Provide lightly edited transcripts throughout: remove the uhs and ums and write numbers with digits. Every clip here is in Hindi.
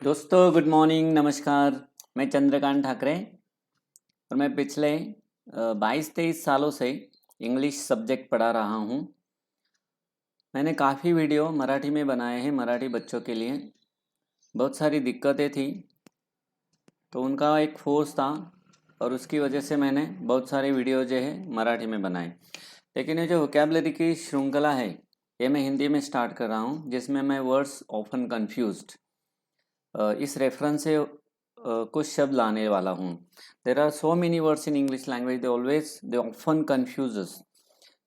दोस्तों गुड मॉर्निंग, नमस्कार। मैं चंद्रकांत ठाकरे और मैं पिछले 22-23 सालों से इंग्लिश सब्जेक्ट पढ़ा रहा हूँ। मैंने काफ़ी वीडियो मराठी में बनाए हैं मराठी बच्चों के लिए। बहुत सारी दिक्कतें थी तो उनका एक फोर्स था और उसकी वजह से मैंने बहुत सारे वीडियो जो है मराठी में बनाए। लेकिन ये जो वोकैबुलरी की श्रृंखला है ये मैं हिंदी में स्टार्ट कर रहा हूँ, जिसमें मैं वर्ड्स ऑफन कन्फ्यूज्ड इस रेफरेंस से कुछ शब्द लाने वाला हूँ। There are so many words in English language, they often confuse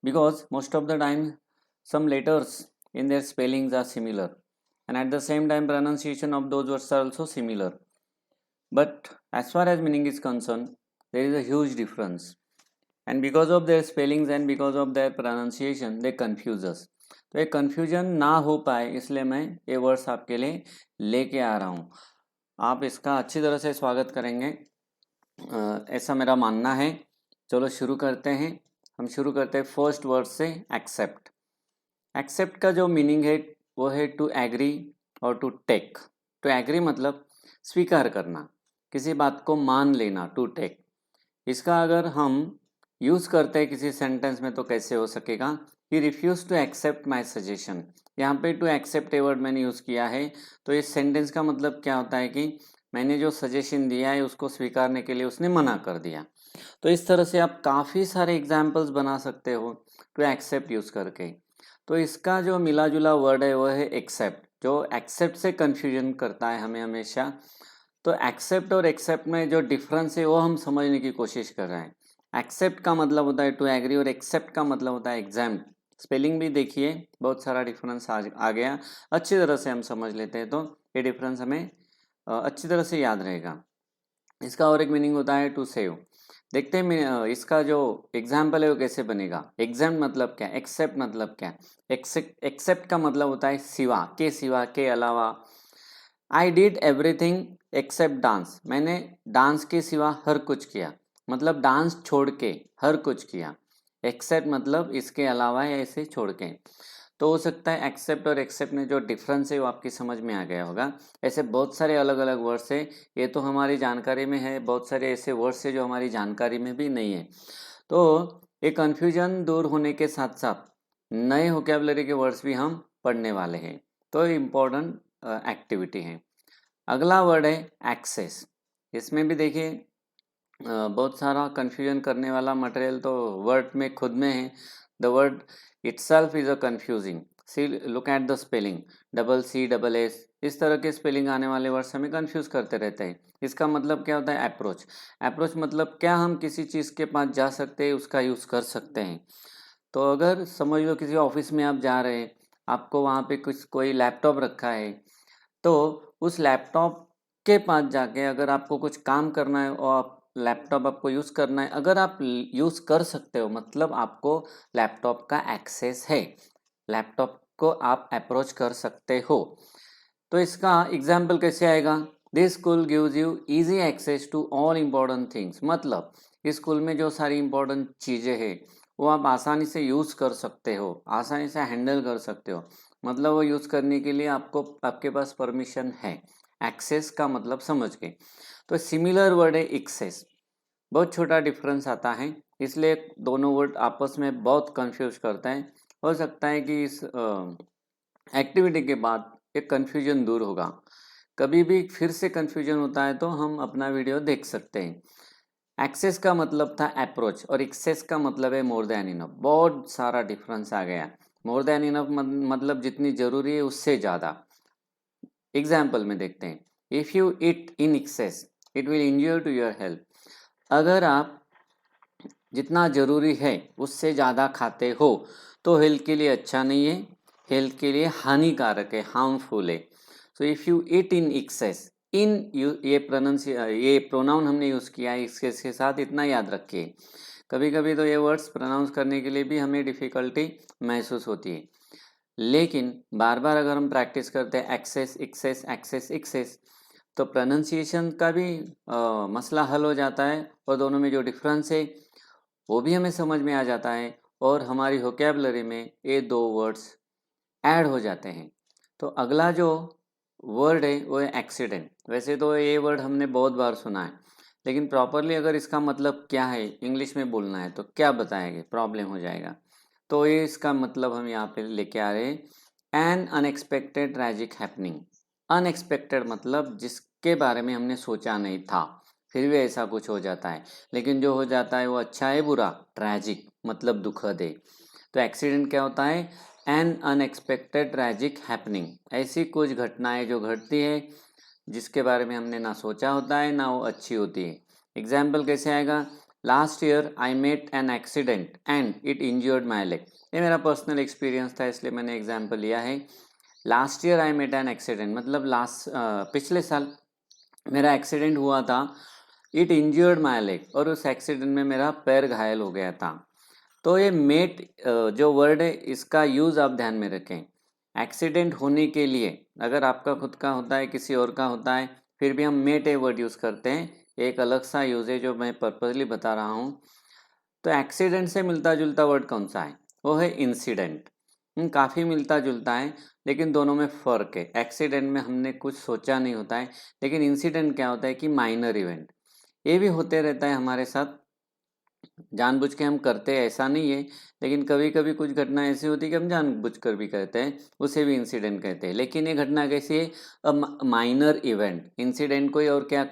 because most of the time some letters in their spellings are similar, and at the same time pronunciation of those words are also similar, but as far as meaning is concerned there is a huge difference, and because of their spellings and because of their pronunciation they confuse us. तो एक कन्फ्यूजन ना हो पाए इसलिए मैं ये वर्ड्स आपके लिए लेके आ रहा हूँ। आप इसका अच्छी तरह से स्वागत करेंगे, ऐसा मेरा मानना है। चलो शुरू करते हैं। हम शुरू करते हैं फर्स्ट वर्ड से, एक्सेप्ट। एक्सेप्ट का जो मीनिंग है वो है टू एग्री और टू टेक। टू एग्री मतलब स्वीकार करना, किसी बात को मान लेना, टू टेक। इसका अगर हम यूज़ करते हैं किसी सेंटेंस में तो कैसे हो सकेगा? He refuse to accept my suggestion. यहाँ पे टू एक्सेप्ट ए वर्ड मैंने यूज़ किया है, तो इस सेंटेंस का मतलब क्या होता है कि मैंने जो सजेशन दिया है उसको स्वीकारने के लिए उसने मना कर दिया। तो इस तरह से आप काफ़ी सारे एग्जाम्पल्स बना सकते हो टू एक्सेप्ट यूज़ करके। तो इसका जो मिला जुला वर्ड है वो है एक्सेप्ट, जो एक्सेप्ट से कन्फ्यूजन करता है हमें हमेशा। तो एक्सेप्ट और एक्सेप्ट में जो डिफरेंस है वो हम समझने की कोशिश कर रहे हैं। एक्सेप्ट का मतलब होता है टू एग्री और एक्सेप्ट का मतलब होता है एग्जाम्प्ट। स्पेलिंग भी देखिए, बहुत सारा डिफरेंस आ गया। अच्छी तरह से हम समझ लेते हैं तो ये डिफरेंस हमें अच्छी तरह से याद रहेगा। इसका और एक मीनिंग होता है टू सेव। देखते हैं इसका जो एग्जाम्पल है वो कैसे बनेगा। एग्जाम मतलब क्या, एक्सेप्ट मतलब क्या? एक्सेप्ट का मतलब होता है सिवा के अलावा। I did everything except dance. मैंने डांस के सिवा हर कुछ किया, मतलब डांस छोड़ के हर कुछ किया। एक्सेप्ट मतलब इसके अलावा या इसे छोड़ के। तो हो सकता है एक्सेप्ट और एक्सेप्ट में जो डिफरेंस है वो आपकी समझ में आ गया होगा। ऐसे बहुत सारे अलग अलग वर्ड्स है, ये तो हमारी जानकारी में है, बहुत सारे ऐसे वर्ड्स है जो हमारी जानकारी में भी नहीं है। तो ये कन्फ्यूजन दूर होने के साथ साथ नए वोकैबुलरी के वर्ड्स भी हम पढ़ने वाले हैं, तो इम्पोर्टेंट एक्टिविटी है। अगला वर्ड है एक्सेस। इसमें भी देखिए बहुत सारा कन्फ्यूजन करने वाला मटेरियल तो वर्ड में खुद में है। The word itself is a confusing. See, look at the spelling, double C double S, इस तरह के स्पेलिंग आने वाले वर्ड्स हमें कंफ्यूज करते रहते हैं। इसका मतलब क्या होता है? अप्रोच। अप्रोच मतलब क्या हम किसी चीज़ के पास जा सकते हैं, उसका यूज़ कर सकते हैं। तो अगर समझ लो किसी ऑफिस में आप जा रहे हैं, आपको वहाँ पे कुछ कोई लैपटॉप रखा है, तो उस लैपटॉप के पास जाके अगर आपको कुछ काम करना है और आप लैपटॉप आपको यूज़ करना है, अगर आप यूज़ कर सकते हो मतलब आपको लैपटॉप का एक्सेस है, लैपटॉप को आप अप्रोच कर सकते हो। तो इसका एग्जाम्पल कैसे आएगा? This school gives you easy access to all important things. मतलब इस स्कूल में जो सारी इम्पोर्टेंट चीज़ें हैं वो आप आसानी से यूज़ कर सकते हो, आसानी से हैंडल कर सकते हो। मतलब वो यूज़ करने के लिए आपको आपके पास परमिशन है। एक्सेस का मतलब समझ गए। तो सिमिलर वर्ड है एक्सेस, बहुत छोटा डिफरेंस आता है, इसलिए दोनों वर्ड आपस में बहुत कंफ्यूज करते हैं। हो सकता है कि इस एक्टिविटी के बाद एक कन्फ्यूजन दूर होगा। कभी भी फिर से कन्फ्यूजन होता है तो हम अपना वीडियो देख सकते हैं। एक्सेस का मतलब था अप्रोच और एक्सेस का मतलब है मोर देन इनफ। बहुत सारा डिफरेंस आ गया। मोर देन इनफ मतलब जितनी जरूरी है उससे ज़्यादा। एग्जाम्पल में देखते हैं, if you eat in excess it will injure to your health. अगर आप जितना ज़रूरी है उससे ज़्यादा खाते हो तो हेल्थ के लिए अच्छा नहीं है, हेल्थ के लिए हानिकारक है, हार्मफुल है। So if you eat in excess, इन ये प्रोनाउन हमने यूज़ किया है एक्सेस के साथ, इतना याद रखिए। कभी कभी तो ये वर्ड्स प्रोनाउंस करने के लिए भी हमें डिफ़िकल्टी महसूस होती है, लेकिन बार बार अगर हम प्रैक्टिस करते हैं एक्सेस एक्सेस एक्सेस एक्सेस, तो प्रोनाउंसिएशन का भी मसला हल हो जाता है और दोनों में जो डिफरेंस है वो भी हमें समझ में आ जाता है और हमारी वोकैबुलरी में ये दो वर्ड्स ऐड हो जाते हैं। तो अगला जो वर्ड है वो है एक्सीडेंट। वैसे तो ये वर्ड हमने बहुत बार सुना है, लेकिन प्रॉपरली अगर इसका मतलब क्या है इंग्लिश में बोलना है तो क्या बताएंगे, प्रॉब्लम हो जाएगा। तो ये इसका मतलब हम यहाँ पे लेके आ रहे हैं N unexpected tragic happening. Unexpected मतलब जिसके बारे में हमने सोचा नहीं था, फिर भी ऐसा कुछ हो जाता है, लेकिन जो हो जाता है वो अच्छा है बुरा, ट्रैजिक मतलब दुखद है। तो एक्सीडेंट क्या होता है, एन अनएक्सपेक्टेड ट्रैजिक हैपनिंग, ऐसी कुछ घटनाएं जो घटती है जिसके बारे में हमने ना सोचा होता है ना वो अच्छी होती है। एग्जाम्पल कैसे आएगा, last year I met an accident and it injured my leg. ये मेरा पर्सनल एक्सपीरियंस था इसलिए मैंने एग्जाम्पल लिया है। Last year I met an accident मतलब पिछले साल मेरा एक्सीडेंट हुआ था, इट इंजर्ड माई लेग, और उस एक्सीडेंट में मेरा पैर घायल हो गया था। तो ये मेट जो वर्ड है इसका यूज़ आप ध्यान में रखें। एक्सीडेंट होने के लिए अगर आपका खुद का होता है किसी और का होता है फिर भी हम मेट ए वर्ड यूज़ करते हैं, एक अलग सा यूज़ है जो मैं पर्पजली बता रहा हूँ। तो एक्सीडेंट से मिलता जुलता वर्ड कौन सा है, वो है इंसिडेंट। काफ़ी मिलता जुलता है लेकिन दोनों में फ़र्क है। एक्सीडेंट में हमने कुछ सोचा नहीं होता है, लेकिन इंसिडेंट क्या होता है कि माइनर इवेंट, ये भी होते रहता है हमारे साथ, जानबूझ के हम करते हैं ऐसा नहीं है, लेकिन कभी कभी कुछ घटना ऐसी होती है कि हम जानबूझ कर भी करते हैं, उसे भी इंसिडेंट कहते हैं। लेकिन ये घटना कैसी है, अ माइनर इवेंट। इंसिडेंट को और क्या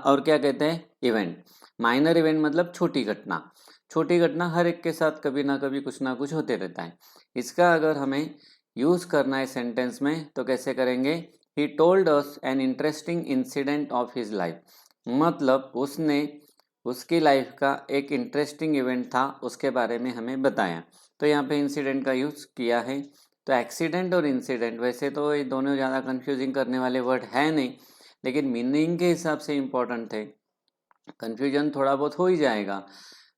और क्या कहते हैं, इवेंट। माइनर इवेंट मतलब छोटी घटना। छोटी घटना हर एक के साथ कभी ना कुछ होते रहता है। इसका अगर हमें यूज़ करना है सेंटेंस में तो कैसे करेंगे, he told us an interesting incident of his life, मतलब उसने उसकी लाइफ का एक इंटरेस्टिंग इवेंट था उसके बारे में हमें बताया। तो यहाँ पे इंसिडेंट का यूज़ किया है। तो एक्सीडेंट और इंसिडेंट वैसे तो ये दोनों ज़्यादा कंफ्यूजिंग करने वाले वर्ड है नहीं, लेकिन मीनिंग के हिसाब से इम्पोर्टेंट है। कंफ्यूजन थोड़ा बहुत हो ही जाएगा,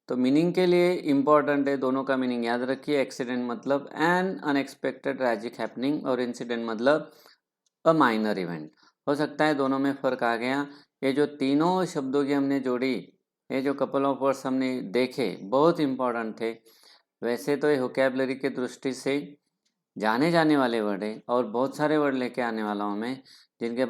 तो मीनिंग के लिए इम्पॉर्टेंट है, दोनों का मीनिंग याद रखिए। एक्सीडेंट मतलब एन अनएक्सपेक्टेड ट्रैजिक हैपनिंग और इंसिडेंट मतलब अ माइनर इवेंट। हो सकता है दोनों में फ़र्क आ गया। ये जो तीनों शब्दों की हमने जोड़ी, ये जो कपल ऑफ वर्ड्स हमने देखे बहुत इंपॉर्टेंट थे। वैसे तो ये वोकैबलरी के दृष्टि से जाने जाने वाले वर्ड है और बहुत सारे वर्ड लेके आने वाला हूँ मैं जिनके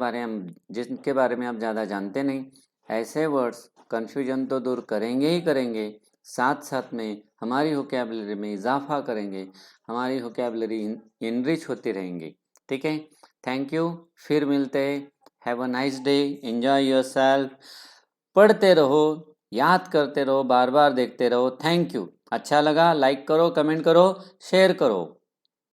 बारे में आप ज़्यादा जानते नहीं। ऐसे वर्ड्स कन्फ्यूजन तो दूर करेंगे ही करेंगे, साथ साथ में हमारी वोकैबलरी में इजाफा करेंगे, हमारी वोकैबलरी इनरिच होती रहेंगी। ठीक है, थैंक यू, फिर मिलते हैं। Have a nice day, enjoy your self. पढ़ते रहो, याद करते रहो, बार बार देखते रहो। Thank you. अच्छा लगा लाइक करो, कमेंट करो, शेयर करो।